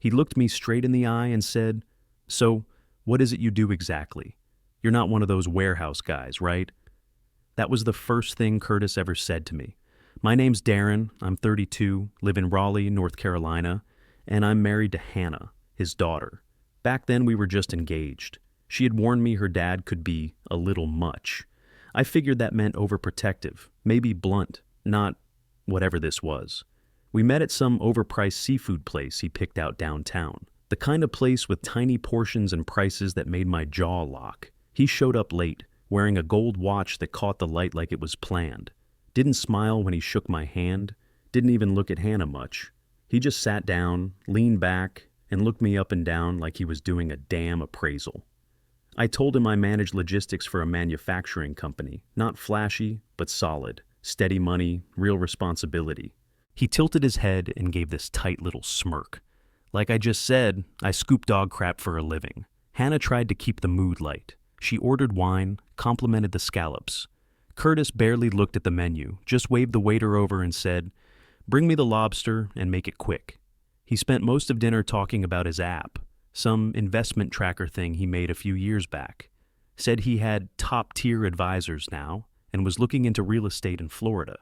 He looked me straight in the eye and said, "So, what is it you do exactly? You're not one of those warehouse guys, right?" That was the first thing Curtis ever said to me. My name's Darren, I'm 32, live in Raleigh, North Carolina, and I'm married to Hannah, his daughter. Back then we were just engaged. She had warned me her dad could be a little much. I figured that meant overprotective, maybe blunt, not whatever this was. We met at some overpriced seafood place he picked out downtown, the kind of place with tiny portions and prices that made my jaw lock. He showed up late, wearing a gold watch that caught the light like it was planned. Didn't smile when he shook my hand, didn't even look at Hannah much. He just sat down, leaned back, and looked me up and down like he was doing a damn appraisal. I told him I managed logistics for a manufacturing company, not flashy, but solid, steady money, real responsibility. He tilted his head and gave this tight little smirk. Like I just said, I scoop dog crap for a living. Hannah tried to keep the mood light. She ordered wine, complimented the scallops. Curtis barely looked at the menu, just waved the waiter over and said, "Bring me the lobster and make it quick." He spent most of dinner talking about his app, some investment tracker thing he made a few years back. Said he had top-tier advisors now and was looking into real estate in Florida.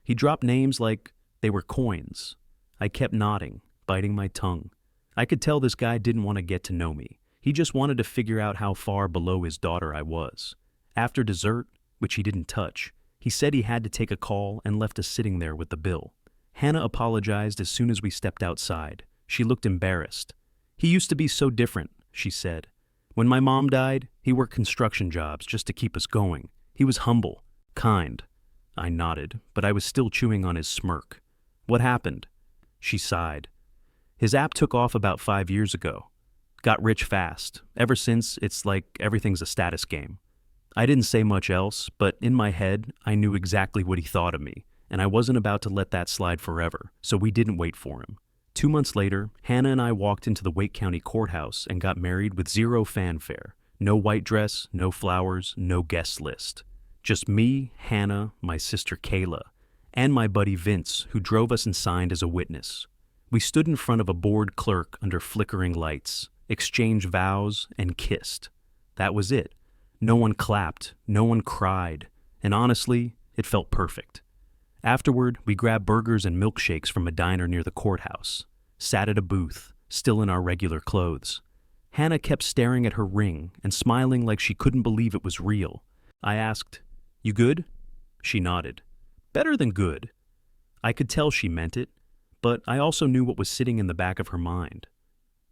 He dropped names like they were coins. I kept nodding, biting my tongue. I could tell this guy didn't want to get to know me. He just wanted to figure out how far below his daughter I was. After dessert, which he didn't touch, he said he had to take a call and left us sitting there with the bill. Hannah apologized as soon as we stepped outside. She looked embarrassed. "He used to be so different," she said. "When my mom died, he worked construction jobs just to keep us going. He was humble, kind." I nodded, but I was still chewing on his smirk. "What happened?" She sighed. "His app took off about 5 years ago. Got rich fast. Ever since, it's like everything's a status game." I didn't say much else, but in my head, I knew exactly what he thought of me, and I wasn't about to let that slide forever, so we didn't wait for him. 2 months later, Hannah and I walked into the Wake County Courthouse and got married with zero fanfare. No white dress, no flowers, no guest list. Just me, Hannah, my sister Kayla, and my buddy Vince, who drove us and signed as a witness. We stood in front of a bored clerk under flickering lights, exchanged vows, and kissed. That was it. No one clapped, no one cried, and honestly, it felt perfect. Afterward, we grabbed burgers and milkshakes from a diner near the courthouse, sat at a booth, still in our regular clothes. Hannah kept staring at her ring and smiling like she couldn't believe it was real. I asked, "You good?" She nodded. "Better than good." I could tell she meant it, but I also knew what was sitting in the back of her mind.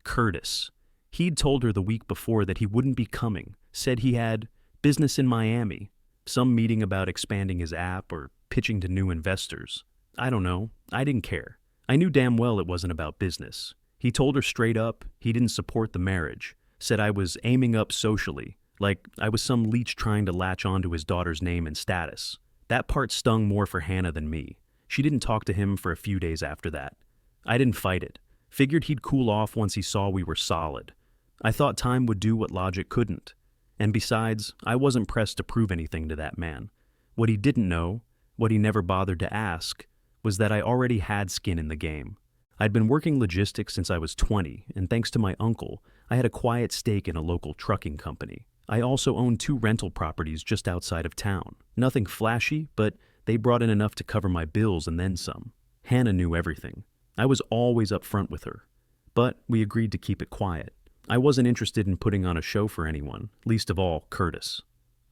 Curtis. He'd told her the week before that he wouldn't be coming, said he had business in Miami, some meeting about expanding his app or pitching to new investors. I don't know. I didn't care. I knew damn well it wasn't about business. He told her straight up he didn't support the marriage, said I was aiming up socially, like I was some leech trying to latch onto his daughter's name and status. That part stung more for Hannah than me. She didn't talk to him for a few days after that. I didn't fight it. Figured he'd cool off once he saw we were solid. I thought time would do what logic couldn't. And besides, I wasn't pressed to prove anything to that man. What he didn't know, what he never bothered to ask, was that I already had skin in the game. I'd been working logistics since I was 20, and thanks to my uncle, I had a quiet stake in a local trucking company. I also owned 2 rental properties just outside of town. Nothing flashy, but they brought in enough to cover my bills and then some. Hannah knew everything. I was always up front with her. But we agreed to keep it quiet. I wasn't interested in putting on a show for anyone, least of all Curtis.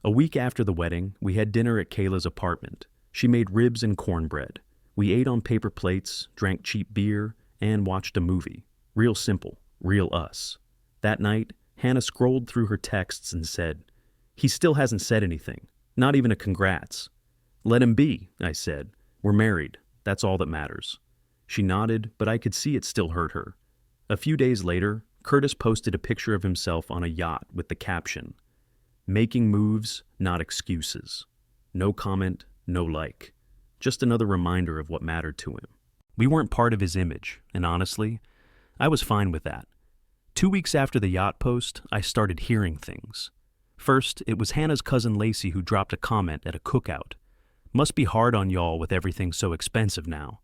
A week after the wedding, we had dinner at Kayla's apartment. She made ribs and cornbread. We ate on paper plates, drank cheap beer, and watched a movie. Real simple, real us. That night, Hannah scrolled through her texts and said, "He still hasn't said anything, not even a congrats." "Let him be," I said. "We're married. That's all that matters." She nodded, but I could see it still hurt her. A few days later, Curtis posted a picture of himself on a yacht with the caption, "Making moves, not excuses." No comment, no like. Just another reminder of what mattered to him. We weren't part of his image, and honestly, I was fine with that. 2 weeks after the yacht post, I started hearing things. First, it was Hannah's cousin Lacey who dropped a comment at a cookout. "Must be hard on y'all with everything so expensive now.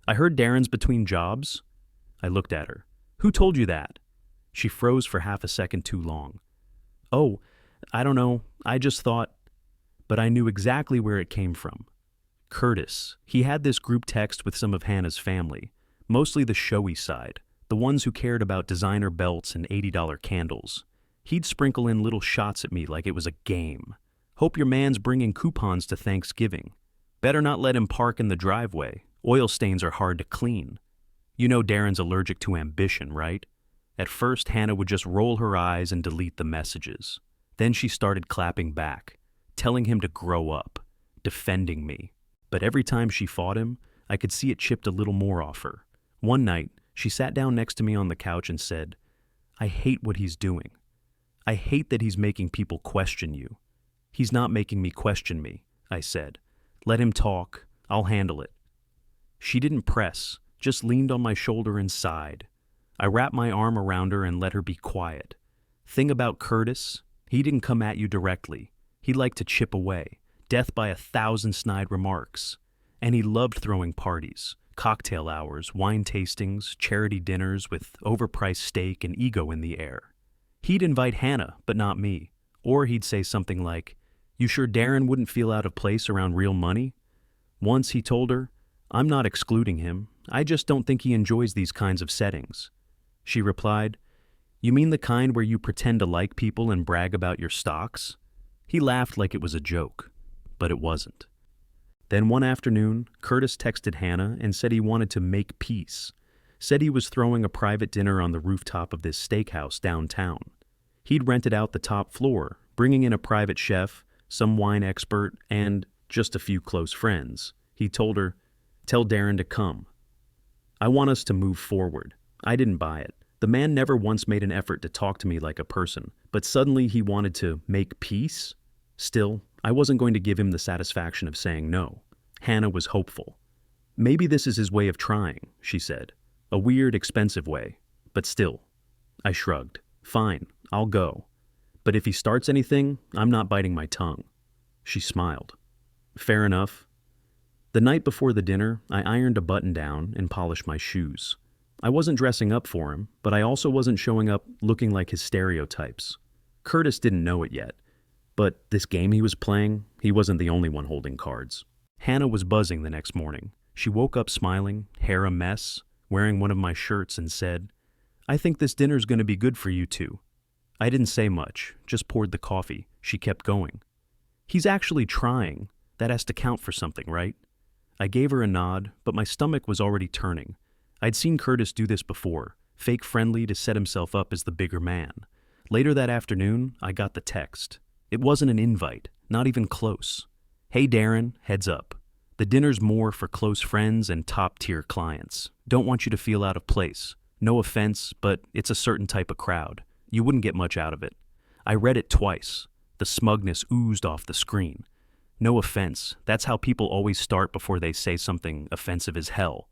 I heard Darren's between jobs." I looked at her. Who told you that? She froze for half a second too long. Oh, I don't know. I just thought. But I knew exactly where it came from. Curtis. He had this group text with some of Hannah's family, mostly the showy side, the ones who cared about designer belts and $80 candles. He'd sprinkle in little shots at me like it was a game. Hope your man's bringing coupons to Thanksgiving. Better not let him park in the driveway. Oil stains are hard to clean. You know Darren's allergic to ambition, right? At first, Hannah would just roll her eyes and delete the messages. Then she started clapping back, telling him to grow up, defending me. But every time she fought him, I could see it chipped a little more off her. One night, she sat down next to me on the couch and said, I hate what he's doing. I hate that he's making people question you. He's not making me question me, I said. Let him talk. I'll handle it. She didn't press, just leaned on my shoulder and sighed. I wrapped my arm around her and let her be quiet. Thing about Curtis, he didn't come at you directly. He liked to chip away, death by 1,000 snide remarks. And he loved throwing parties, cocktail hours, wine tastings, charity dinners with overpriced steak and ego in the air. He'd invite Hannah, but not me. Or he'd say something like, You sure Darren wouldn't feel out of place around real money? Once he told her, I'm not excluding him. I just don't think he enjoys these kinds of settings. She replied, You mean the kind where you pretend to like people and brag about your stocks? He laughed like it was a joke, but it wasn't. Then one afternoon, Curtis texted Hannah and said he wanted to make peace. Said he was throwing a private dinner on the rooftop of this steakhouse downtown. He'd rented out the top floor, bringing in a private chef, some wine expert, and just a few close friends. He told her, Tell Darren to come. I want us to move forward. I didn't buy it. The man never once made an effort to talk to me like a person, but suddenly he wanted to make peace? Still, I wasn't going to give him the satisfaction of saying no. Hannah was hopeful. Maybe this is his way of trying, she said. A weird, expensive way. But still. I shrugged. Fine, I'll go. But if he starts anything, I'm not biting my tongue. She smiled. Fair enough. The night before the dinner, I ironed a button down and polished my shoes. I wasn't dressing up for him, but I also wasn't showing up looking like his stereotypes. Curtis didn't know it yet. But this game he was playing, he wasn't the only one holding cards. Hannah was buzzing the next morning. She woke up smiling, hair a mess, wearing one of my shirts, and said, I think this dinner's going to be good for you two. I didn't say much, just poured the coffee. She kept going. He's actually trying. That has to count for something, right? I gave her a nod, but my stomach was already turning. I'd seen Curtis do this before, fake friendly to set himself up as the bigger man. Later that afternoon, I got the text. It wasn't an invite, not even close. Hey Darren, heads up. The dinner's more for close friends and top-tier clients. Don't want you to feel out of place. No offense, but it's a certain type of crowd. You wouldn't get much out of it. I read it twice. The smugness oozed off the screen. No offense, that's how people always start before they say something offensive as hell.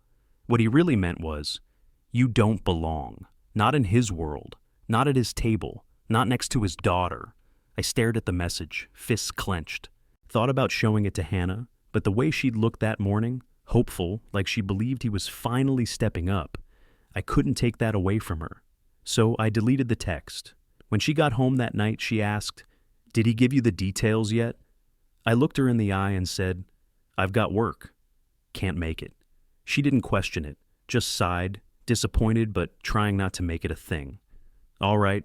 What he really meant was, you don't belong. Not in his world. Not at his table. Not next to his daughter. I stared at the message, fists clenched. Thought about showing it to Hannah, but the way she'd looked that morning, hopeful, like she believed he was finally stepping up, I couldn't take that away from her. So I deleted the text. When she got home that night, she asked, Did he give you the details yet? I looked her in the eye and said, I've got work. Can't make it. She didn't question it, just sighed, disappointed but trying not to make it a thing. All right,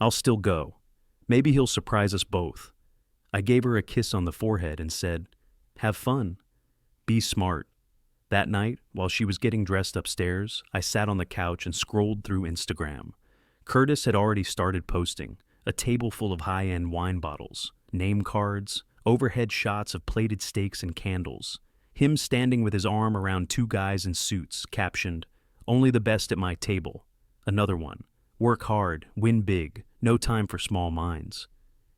I'll still go. Maybe he'll surprise us both. I gave her a kiss on the forehead and said, Have fun. Be smart. That night, while she was getting dressed upstairs, I sat on the couch and scrolled through Instagram. Curtis had already started posting, a table full of high-end wine bottles, name cards, overhead shots of plated steaks and candles. Him standing with his arm around two guys in suits, captioned, Only the best at my table. Another one, Work hard, win big, no time for small minds.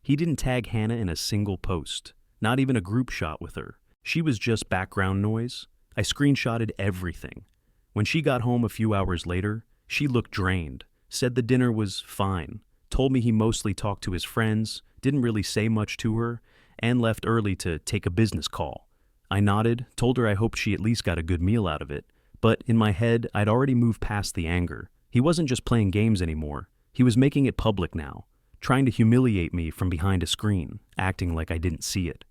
He didn't tag Hannah in a single post, not even a group shot with her. She was just background noise. I screenshotted everything. When she got home a few hours later, she looked drained, said the dinner was fine, told me he mostly talked to his friends, didn't really say much to her, and left early to take a business call. I nodded, told her I hoped she at least got a good meal out of it, but in my head, I'd already moved past the anger. He wasn't just playing games anymore. He was making it public now, trying to humiliate me from behind a screen, acting like I didn't see it.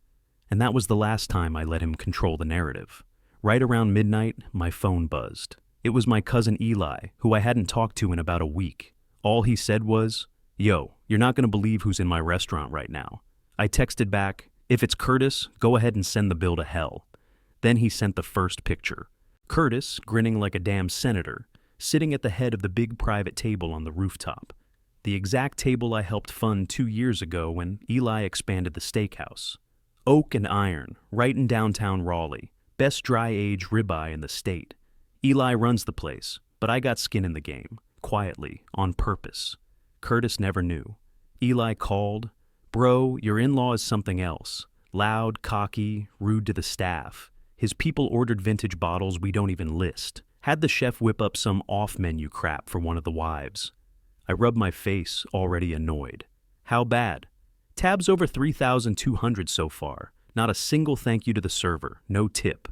And that was the last time I let him control the narrative. Right around midnight, my phone buzzed. It was my cousin Eli, who I hadn't talked to in about a week. All he said was, "Yo, you're not going to believe who's in my restaurant right now." I texted back, "If it's Curtis, go ahead and send the bill to hell." Then he sent the first picture. Curtis, grinning like a damn senator, sitting at the head of the big private table on the rooftop. The exact table I helped fund 2 years ago when Eli expanded the steakhouse. Oak and iron, right in downtown Raleigh. Best dry-aged ribeye in the state. Eli runs the place, but I got skin in the game, quietly, on purpose. Curtis never knew. Eli called, "Bro, your in-law is something else. Loud, cocky, rude to the staff. His people ordered vintage bottles we don't even list. Had the chef whip up some off-menu crap for one of the wives." I rubbed my face, already annoyed. "How bad?" "Tab's over 3,200 so far. Not a single thank you to the server, no tip.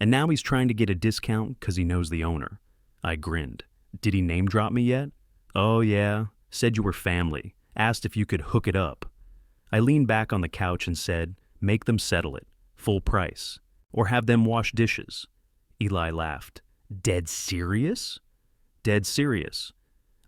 And now he's trying to get a discount because he knows the owner." I grinned. "Did he name drop me yet?" "Oh yeah, said you were family. Asked if you could hook it up." I leaned back on the couch and said, "Make them settle it. Full price. Or have them wash dishes." Eli laughed. "Dead serious?" "Dead serious."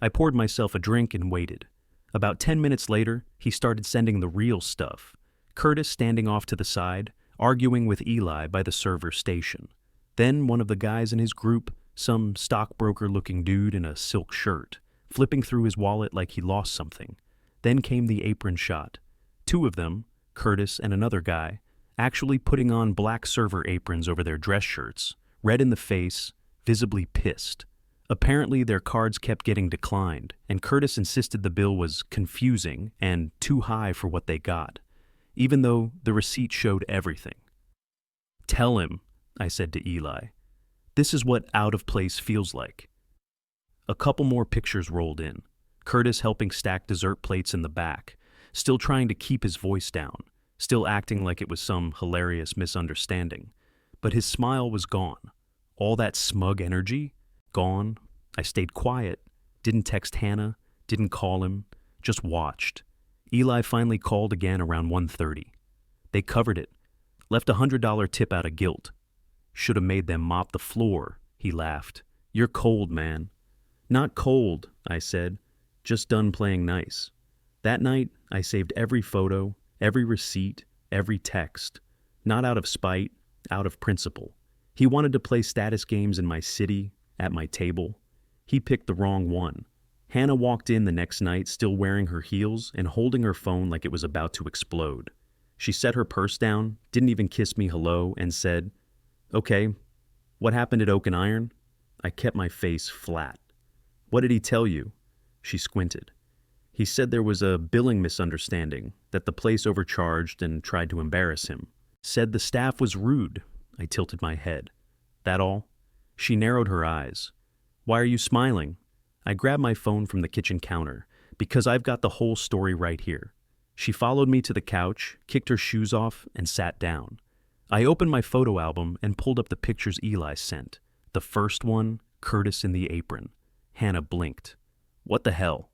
I poured myself a drink and waited. About 10 minutes later, he started sending the real stuff. Curtis standing off to the side, arguing with Eli by the server station. Then one of the guys in his group, some stockbroker-looking dude in a silk shirt, flipping through his wallet like he lost something. Then came the apron shot. 2 of them, Curtis and another guy, actually putting on black server aprons over their dress shirts, red in the face, visibly pissed. Apparently their cards kept getting declined, and Curtis insisted the bill was confusing and too high for what they got, even though the receipt showed everything. "Tell him," I said to Eli. "This is what out of place feels like." A couple more pictures rolled in. Curtis helping stack dessert plates in the back, still trying to keep his voice down, still acting like it was some hilarious misunderstanding. But his smile was gone. All that smug energy, gone. I stayed quiet, didn't text Hannah, didn't call him, just watched. Eli finally called again around 1:30. They covered it, left a $100 tip out of guilt. "Should have made them mop the floor," he laughed. "You're cold, man." "Not cold," I said, "just done playing nice." That night, I saved every photo, every receipt, every text. Not out of spite, out of principle. He wanted to play status games in my city, at my table. He picked the wrong one. Hannah walked in the next night still wearing her heels and holding her phone like it was about to explode. She set her purse down, didn't even kiss me hello, and said, "Okay, what happened at Oak and Iron?" I kept my face flat. "What did he tell you?" She squinted. "He said there was a billing misunderstanding, that the place overcharged and tried to embarrass him. Said the staff was rude." I tilted my head. "That all?" She narrowed her eyes. "Why are you smiling?" I grabbed my phone from the kitchen counter, because I've got the whole story right here. She followed me to the couch, kicked her shoes off, and sat down. I opened my photo album and pulled up the pictures Eli sent. The first one, Curtis in the apron. Hannah blinked. "What the hell?"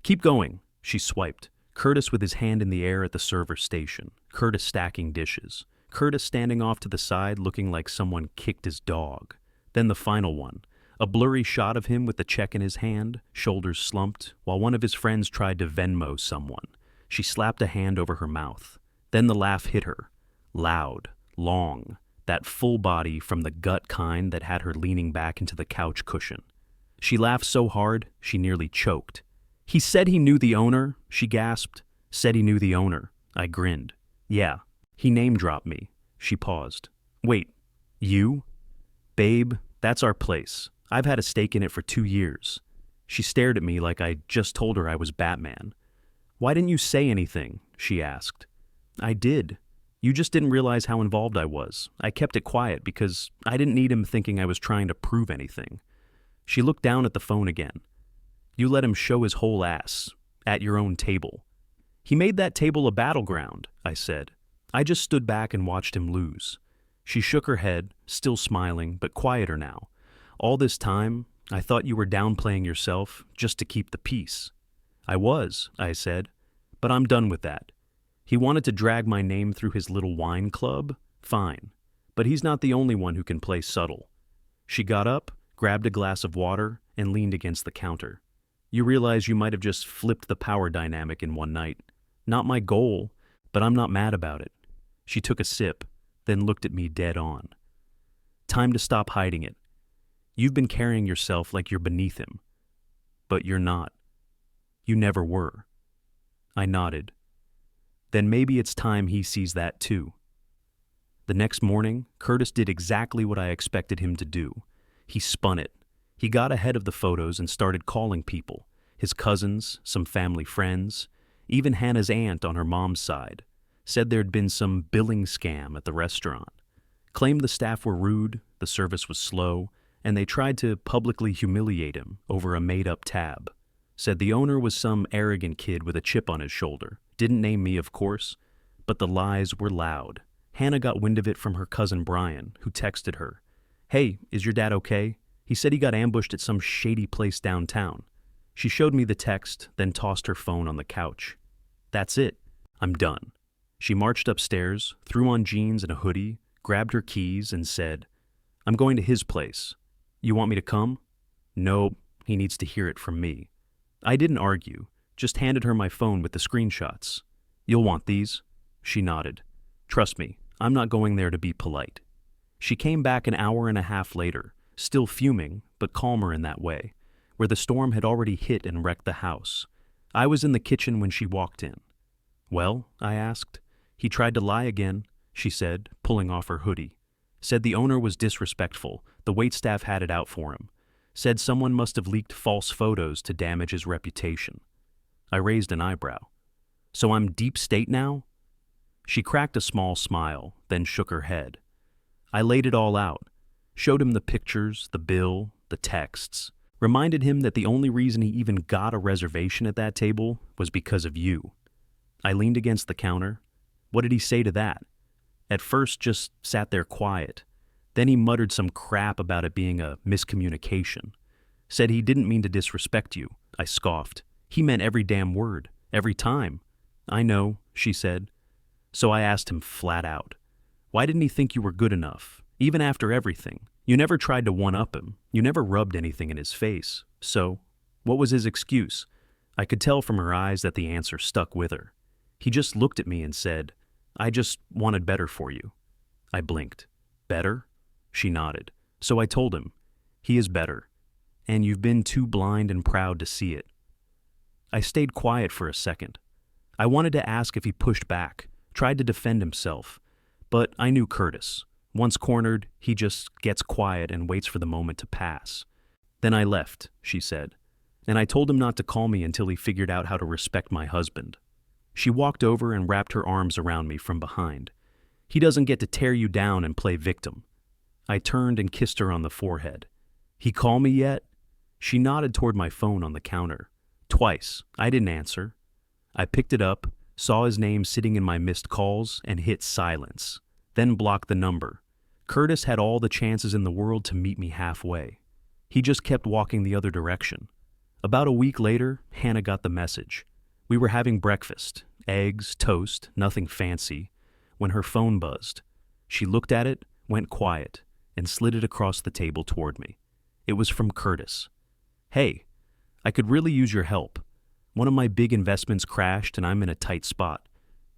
"Keep going." She swiped. Curtis with his hand in the air at the server station. Curtis stacking dishes. Curtis standing off to the side looking like someone kicked his dog. Then the final one. A blurry shot of him with the check in his hand, shoulders slumped, while one of his friends tried to Venmo someone. She slapped a hand over her mouth. Then the laugh hit her. Loud, long, that full body from the gut kind that had her leaning back into the couch cushion. She laughed so hard, she nearly choked. "He said he knew the owner," she gasped. "Said he knew the owner." I grinned. "Yeah, he name-dropped me." She paused. "Wait, you?" "Babe, that's our place. I've had a stake in it for 2 years. She stared at me like I just told her I was Batman. "Why didn't you say anything?" she asked. "I did. You just didn't realize how involved I was. I kept it quiet because I didn't need him thinking I was trying to prove anything." She looked down at the phone again. "You let him show his whole ass, at your own table." "He made that table a battleground," I said. I just stood back and watched him lose. She shook her head, still smiling, but quieter now. All this time, I thought you were downplaying yourself just to keep the peace. I was, I said, but I'm done with that. He wanted to drag my name through his little wine club? Fine. But he's not the only one who can play subtle. She got up, grabbed a glass of water, and leaned against the counter. You realize you might have just flipped the power dynamic in one night. Not my goal, but I'm not mad about it. She took a sip, then looked at me dead on. Time to stop hiding it. You've been carrying yourself like you're beneath him. But you're not. You never were. I nodded. Then maybe it's time he sees that too. The next morning, Curtis did exactly what I expected him to do. He spun it. He got ahead of the photos and started calling people, his cousins, some family friends, even Hannah's aunt on her mom's side. Said there'd been some billing scam at the restaurant. Claimed the staff were rude, the service was slow, and they tried to publicly humiliate him over a made-up tab. Said the owner was some arrogant kid with a chip on his shoulder. Didn't name me, of course, but the lies were loud. Hannah got wind of it from her cousin Brian, who texted her, "Hey, is your dad okay? He said he got ambushed at some shady place downtown." She showed me the text, then tossed her phone on the couch. That's it. I'm done. She marched upstairs, threw on jeans and a hoodie, grabbed her keys, and said, "I'm going to his place. You want me to come?" "No, he needs to hear it from me." I didn't argue, just handed her my phone with the screenshots. "You'll want these?" She nodded. "Trust me, I'm not going there to be polite." She came back an hour and a half later, still fuming, but calmer in that way, where the storm had already hit and wrecked the house. I was in the kitchen when she walked in. "Well?" I asked. "He tried to lie again," she said, pulling off her hoodie. Said the owner was disrespectful, the waitstaff had it out for him. Said someone must have leaked false photos to damage his reputation. I raised an eyebrow. "So I'm deep state now?" She cracked a small smile, then shook her head. I laid it all out, showed him the pictures, the bill, the texts, reminded him that the only reason he even got a reservation at that table was because of you. I leaned against the counter. What did he say to that? At first, just sat there quiet. Then he muttered some crap about it being a miscommunication. Said he didn't mean to disrespect you. I scoffed. He meant every damn word, every time. "I know," she said. So I asked him flat out, "Why didn't he think you were good enough, even after everything? You never tried to one-up him. You never rubbed anything in his face. So, what was his excuse?" I could tell from her eyes that the answer stuck with her. He just looked at me and said, "I just wanted better for you." I blinked. "Better?" She nodded. So I told him, "He is better, and you've been too blind and proud to see it." I stayed quiet for a second. I wanted to ask if he pushed back, tried to defend himself, but I knew Curtis. Once cornered, he just gets quiet and waits for the moment to pass. "Then I left," she said, "and I told him not to call me until he figured out how to respect my husband." She walked over and wrapped her arms around me from behind. "He doesn't get to tear you down and play victim." I turned and kissed her on the forehead. "He call me yet?" She nodded toward my phone on the counter. Twice. I didn't answer. I picked it up, saw his name sitting in my missed calls, and hit silence. Then blocked the number. Curtis had all the chances in the world to meet me halfway. He just kept walking the other direction. About a week later, Hannah got the message. We were having breakfast, eggs, toast, nothing fancy, when her phone buzzed. She looked at it, went quiet, and slid it across the table toward me. It was from Curtis. "Hey, I could really use your help. One of my big investments crashed and I'm in a tight spot.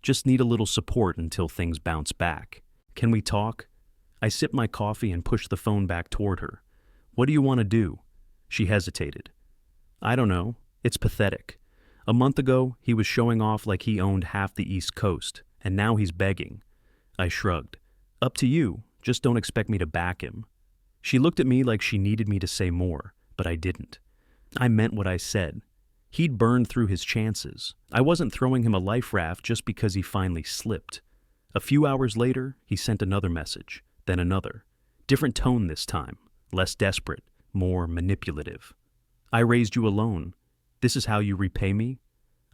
Just need a little support until things bounce back. Can we talk?" I sipped my coffee and pushed the phone back toward her. "What do you want to do?" She hesitated. "I don't know. It's pathetic. A month ago, he was showing off like he owned half the East Coast, and now he's begging." I shrugged. "Up to you. Just don't expect me to back him." She looked at me like she needed me to say more, but I didn't. I meant what I said. He'd burned through his chances. I wasn't throwing him a life raft just because he finally slipped. A few hours later, he sent another message, then another. Different tone this time, less desperate, more manipulative. "I raised you alone. This is how you repay me?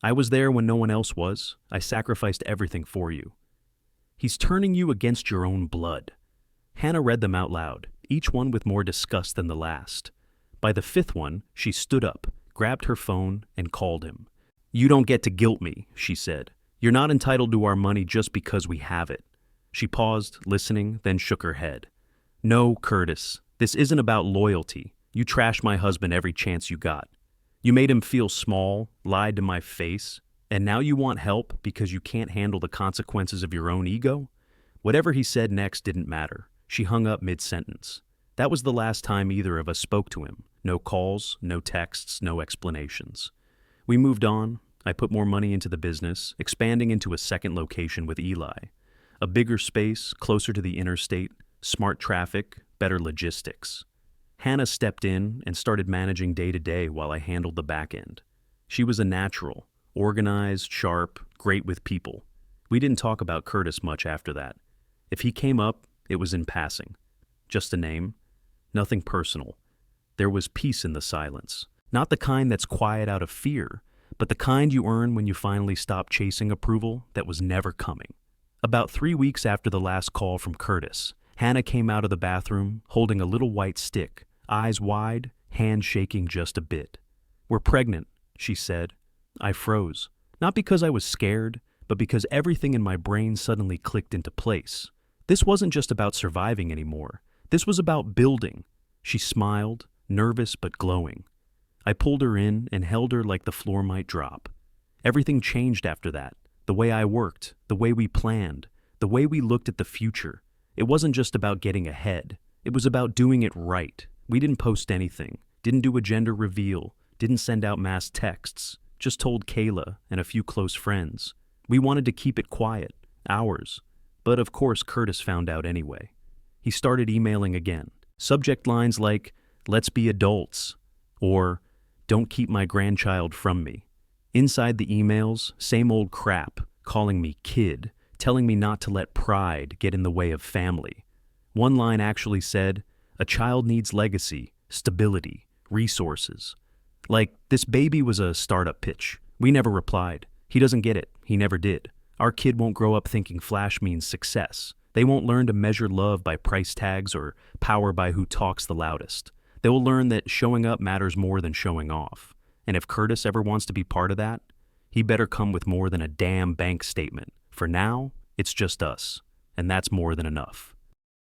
I was there when no one else was. I sacrificed everything for you. He's turning you against your own blood." Hannah read them out loud, each one with more disgust than the last. By the fifth one, she stood up, grabbed her phone, and called him. "You don't get to guilt me," she said. "You're not entitled to our money just because we have it." She paused, listening, then shook her head. "No, Curtis, this isn't about loyalty. You trashed my husband every chance you got. You made him feel small, lied to my face, and now you want help because you can't handle the consequences of your own ego?" Whatever he said next didn't matter. She hung up mid-sentence. That was the last time either of us spoke to him. No calls, no texts, no explanations. We moved on. I put more money into the business, expanding into a second location with Eli. A bigger space, closer to the interstate, smart traffic, better logistics. Hannah stepped in and started managing day-to-day while I handled the back end. She was a natural, organized, sharp, great with people. We didn't talk about Curtis much after that. If he came up, it was in passing. Just a name. Nothing personal. There was peace in the silence. Not the kind that's quiet out of fear, but the kind you earn when you finally stop chasing approval that was never coming. About 3 weeks after the last call from Curtis, Hannah came out of the bathroom holding a little white stick, eyes wide, hand shaking just a bit. "We're pregnant," she said. I froze. Not because I was scared, but because everything in my brain suddenly clicked into place. This wasn't just about surviving anymore. This was about building. She smiled, nervous but glowing. I pulled her in and held her like the floor might drop. Everything changed after that. The way I worked, the way we planned, the way we looked at the future. It wasn't just about getting ahead. It was about doing it right. We didn't post anything, didn't do a gender reveal, didn't send out mass texts, just told Kayla and a few close friends. We wanted to keep it quiet, ours. But of course Curtis found out anyway. He started emailing again. Subject lines like, "Let's be adults," or "Don't keep my grandchild from me." Inside the emails, same old crap, calling me kid, telling me not to let pride get in the way of family. One line actually said, "A child needs legacy, stability, resources." Like, this baby was a startup pitch. We never replied. He doesn't get it. He never did. Our kid won't grow up thinking flash means success. They won't learn to measure love by price tags or power by who talks the loudest. They will learn that showing up matters more than showing off. And if Curtis ever wants to be part of that, he better come with more than a damn bank statement. For now, it's just us. And that's more than enough.